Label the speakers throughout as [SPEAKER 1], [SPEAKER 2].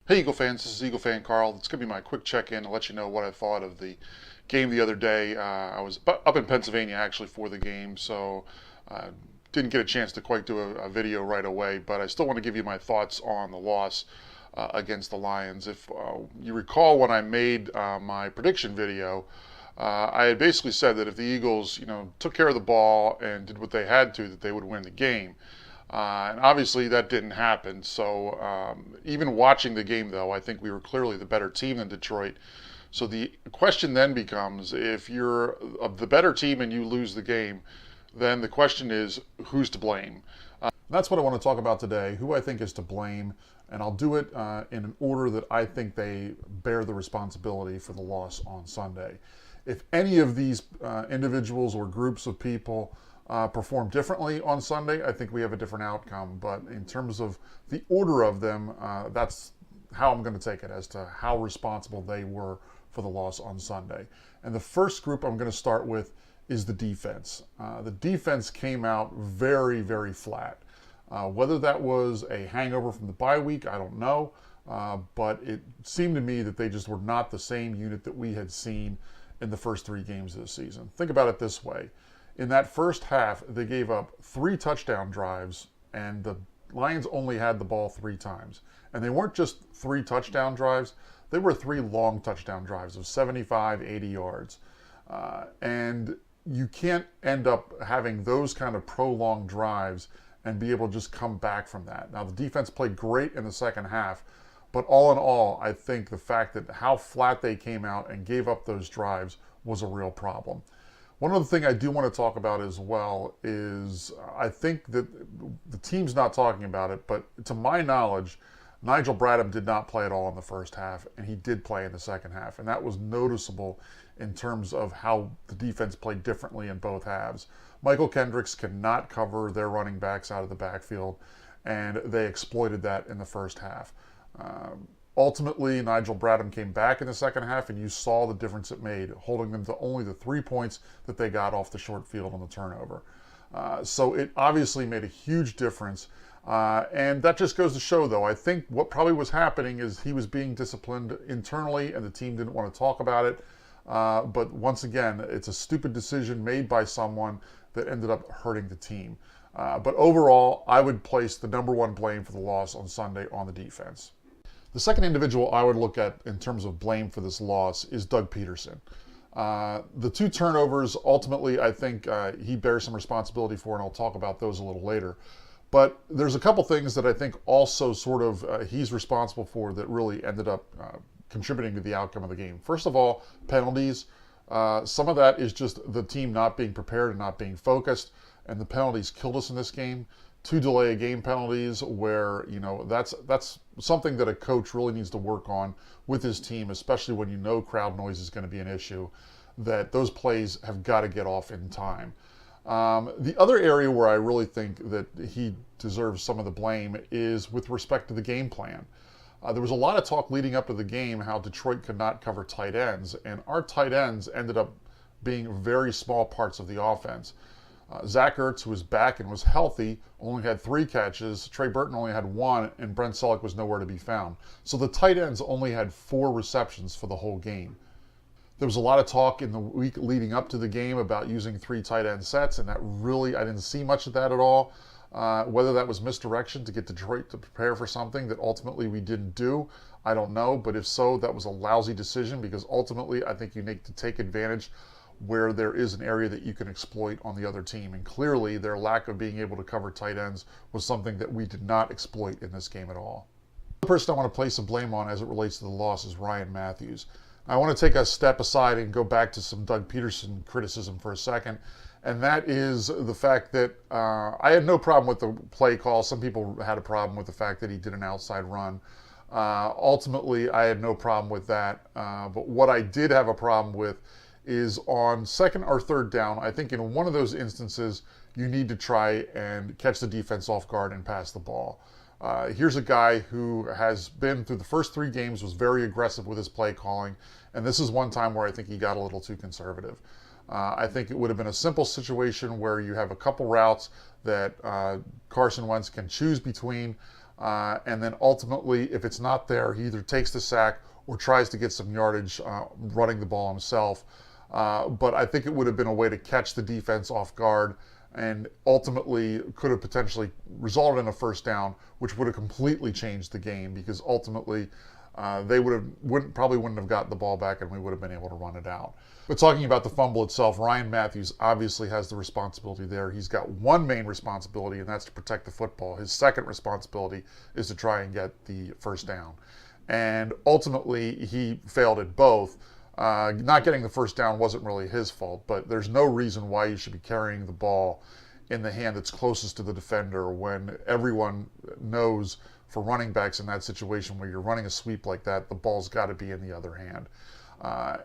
[SPEAKER 1] Hey Eagle fans, this is EaglefanKarl. It's going to be my quick check-in to let you know what I thought of the game the other day. I was up in Pennsylvania actually for the game, so didn't get a chance to quite do a video right away, but I still want to give you my thoughts on the loss against the Lions. If you recall when I made my prediction video, I had basically said that if the Eagles, took care of the ball and did what they had to, that they would win the game. And obviously that didn't happen. So even watching the game, though, I think we were clearly the better team than Detroit. So the question then becomes, if you're the better team and you lose the game, then the question is, who's to blame? That's what I want to talk about today, who I think is to blame. And I'll do it in an order that I think they bear the responsibility for the loss on Sunday. If any of these individuals or groups of people perform differently on Sunday, I think we have a different outcome. But in terms of the order of them, that's how I'm going to take it as to how responsible they were for the loss on Sunday. And the first group I'm going to start with is the defense. The defense came out very, very flat. Whether that was a hangover from the bye week, I don't know. But it seemed to me that they just were not the same unit that we had seen in the first three games of the season. Think about it this way. In that first half, they gave up 3 touchdown drives, and the Lions only had the ball 3 times. And they weren't just 3 touchdown drives, they were 3 long touchdown drives of 75, 80 yards. And you can't end up having those kind of prolonged drives and be able to just come back from that. Now, the defense played great in the second half, but all in all, I think the fact that how flat they came out and gave up those drives was a real problem. One other thing I do want to talk about as well is I think that the team's not talking about it, but to my knowledge, Nigel Bradham did not play at all in the first half, and he did play in the second half. And that was noticeable in terms of how the defense played differently in both halves. Michael Kendricks cannot cover their running backs out of the backfield, and they exploited that in the first half. Ultimately, Nigel Bradham came back in the second half, and you saw the difference it made, holding them to only the 3 points that they got off the short field on the turnover. So it obviously made a huge difference. And that just goes to show, though, I think what probably was happening is he was being disciplined internally, and the team didn't want to talk about it. But once again, it's a stupid decision made by someone that ended up hurting the team. But overall, I would place the number one blame for the loss on Sunday on the defense. The second individual I would look at in terms of blame for this loss is Doug Pederson. The 2 turnovers, ultimately, I think he bears some responsibility for, and I'll talk about those a little later. But there's a couple things that I think also sort of he's responsible for that really ended up contributing to the outcome of the game. First of all, penalties. Some of that is just the team not being prepared and not being focused, and the penalties killed us in this game. 2 delay a game penalties where, that's something that a coach really needs to work on with his team, especially when crowd noise is going to be an issue, that those plays have got to get off in time. The other area where I really think that he deserves some of the blame is with respect to the game plan. There was a lot of talk leading up to the game how Detroit could not cover tight ends, and our tight ends ended up being very small parts of the offense. Zach Ertz, who was back and was healthy, only had 3 catches. Trey Burton only had 1, and Brent Selleck was nowhere to be found. So the tight ends only had 4 receptions for the whole game. There was a lot of talk in the week leading up to the game about using 3 tight end sets, and that really, I didn't see much of that at all. Whether that was misdirection to get Detroit to prepare for something that ultimately we didn't do, I don't know. But if so, that was a lousy decision, because ultimately I think you need to take advantage where there is an area that you can exploit on the other team. And clearly their lack of being able to cover tight ends was something that we did not exploit in this game at all. The person I want to place some blame on as it relates to the loss is Ryan Mathews. I want to take a step aside and go back to some Doug Pederson criticism for a second. And that is the fact that I had no problem with the play call. Some people had a problem with the fact that he did an outside run. Ultimately, I had no problem with that. But what I did have a problem with is on second or third down. I think in one of those instances, you need to try and catch the defense off guard and pass the ball. Here's a guy who has been through the first 3 games, was very aggressive with his play calling, and this is one time where I think he got a little too conservative. I think it would have been a simple situation where you have a couple routes that Carson Wentz can choose between. And then ultimately, if it's not there, he either takes the sack or tries to get some yardage running the ball himself. But I think it would have been a way to catch the defense off guard, and ultimately could have potentially resulted in a first down, which would have completely changed the game, because ultimately they probably wouldn't have gotten the ball back, and we would have been able to run it out. But talking about the fumble itself, Ryan Mathews obviously has the responsibility there. He's got one main responsibility, and that's to protect the football. His second responsibility is to try and get the first down. And ultimately, he failed at both. Not getting the first down wasn't really his fault, but there's no reason why you should be carrying the ball in the hand that's closest to the defender when everyone knows for running backs in that situation where you're running a sweep like that, the ball's got to be in the other hand.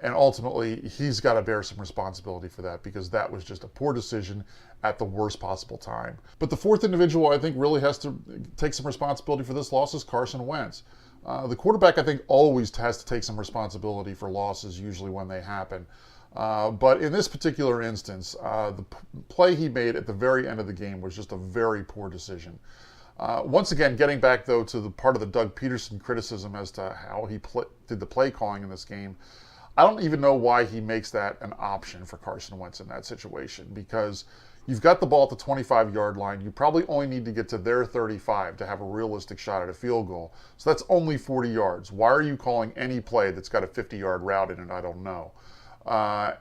[SPEAKER 1] And ultimately, he's got to bear some responsibility for that, because that was just a poor decision at the worst possible time. But the fourth individual I think really has to take some responsibility for this loss is Carson Wentz. The quarterback, I think, always has to take some responsibility for losses, usually when they happen. But in this particular instance, the play he made at the very end of the game was just a very poor decision. Once again, getting back, though, to the part of the Doug Pederson criticism as to how he did the play calling in this game, I don't even know why he makes that an option for Carson Wentz in that situation, because you've got the ball at the 25-yard line. You probably only need to get to their 35 to have a realistic shot at a field goal. So that's only 40 yards. Why are you calling any play that's got a 50-yard route in it? I don't know.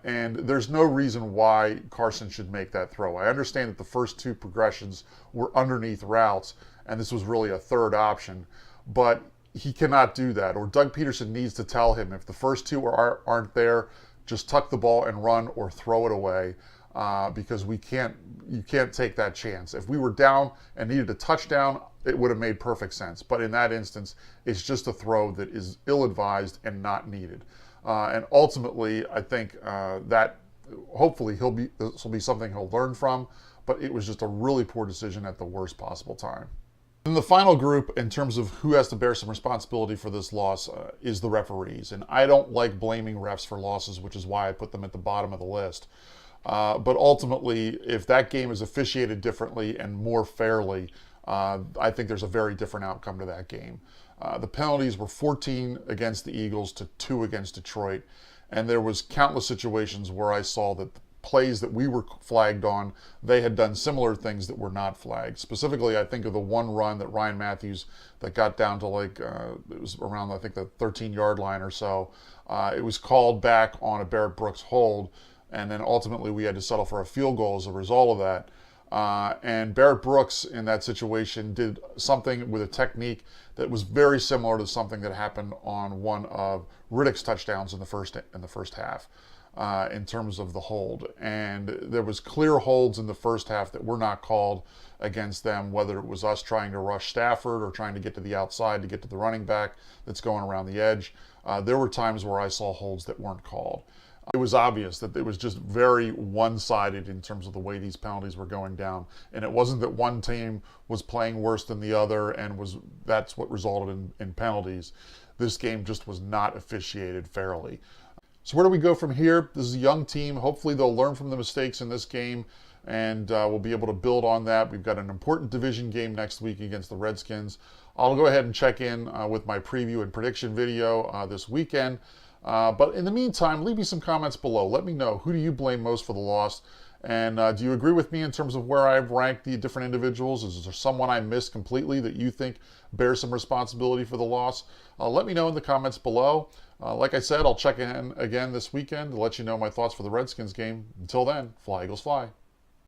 [SPEAKER 1] And there's no reason why Carson should make that throw. I understand that the first two progressions were underneath routes, and this was really a third option, but he cannot do that. Or Doug Pederson needs to tell him, if the first two aren't there, just tuck the ball and run or throw it away. Because you can't take that chance. If we were down and needed a touchdown, it would have made perfect sense. But in that instance, it's just a throw that is ill-advised and not needed. And ultimately, I think that hopefully this will be something he'll learn from. But it was just a really poor decision at the worst possible time. And the final group, in terms of who has to bear some responsibility for this loss, is the referees. And I don't like blaming refs for losses, which is why I put them at the bottom of the list. But ultimately, if that game is officiated differently and more fairly, I think there's a very different outcome to that game. The penalties were 14 against the Eagles to 2 against Detroit. And there was countless situations where I saw that the plays that we were flagged on, they had done similar things that were not flagged. Specifically, I think of the one run that Ryan Mathews that got down to it was around, I think, the 13-yard line or so. It was called back on a Barrett Brooks hold. And then ultimately we had to settle for a field goal as a result of that. And Barrett Brooks in that situation did something with a technique that was very similar to something that happened on one of Riddick's touchdowns in the first half in terms of the hold. And there was clear holds in the first half that were not called against them, whether it was us trying to rush Stafford or trying to get to the outside to get to the running back that's going around the edge. There were times where I saw holds that weren't called. It was obvious that it was just very one-sided in terms of the way these penalties were going down. And it wasn't that one team was playing worse than the other and that's what resulted in penalties. This game just was not officiated fairly. So where do we go from here? This is a young team. Hopefully they'll learn from the mistakes in this game, and we'll be able to build on that. We've got an important division game next week against the Redskins. I'll go ahead and check in with my preview and prediction video this weekend. But in the meantime, leave me some comments below. Let me know, who do you blame most for the loss? And do you agree with me in terms of where I've ranked the different individuals? Is there someone I missed completely that you think bears some responsibility for the loss? Let me know in the comments below. Like I said, I'll check in again this weekend to let you know my thoughts for the Redskins game. Until then, fly Eagles fly.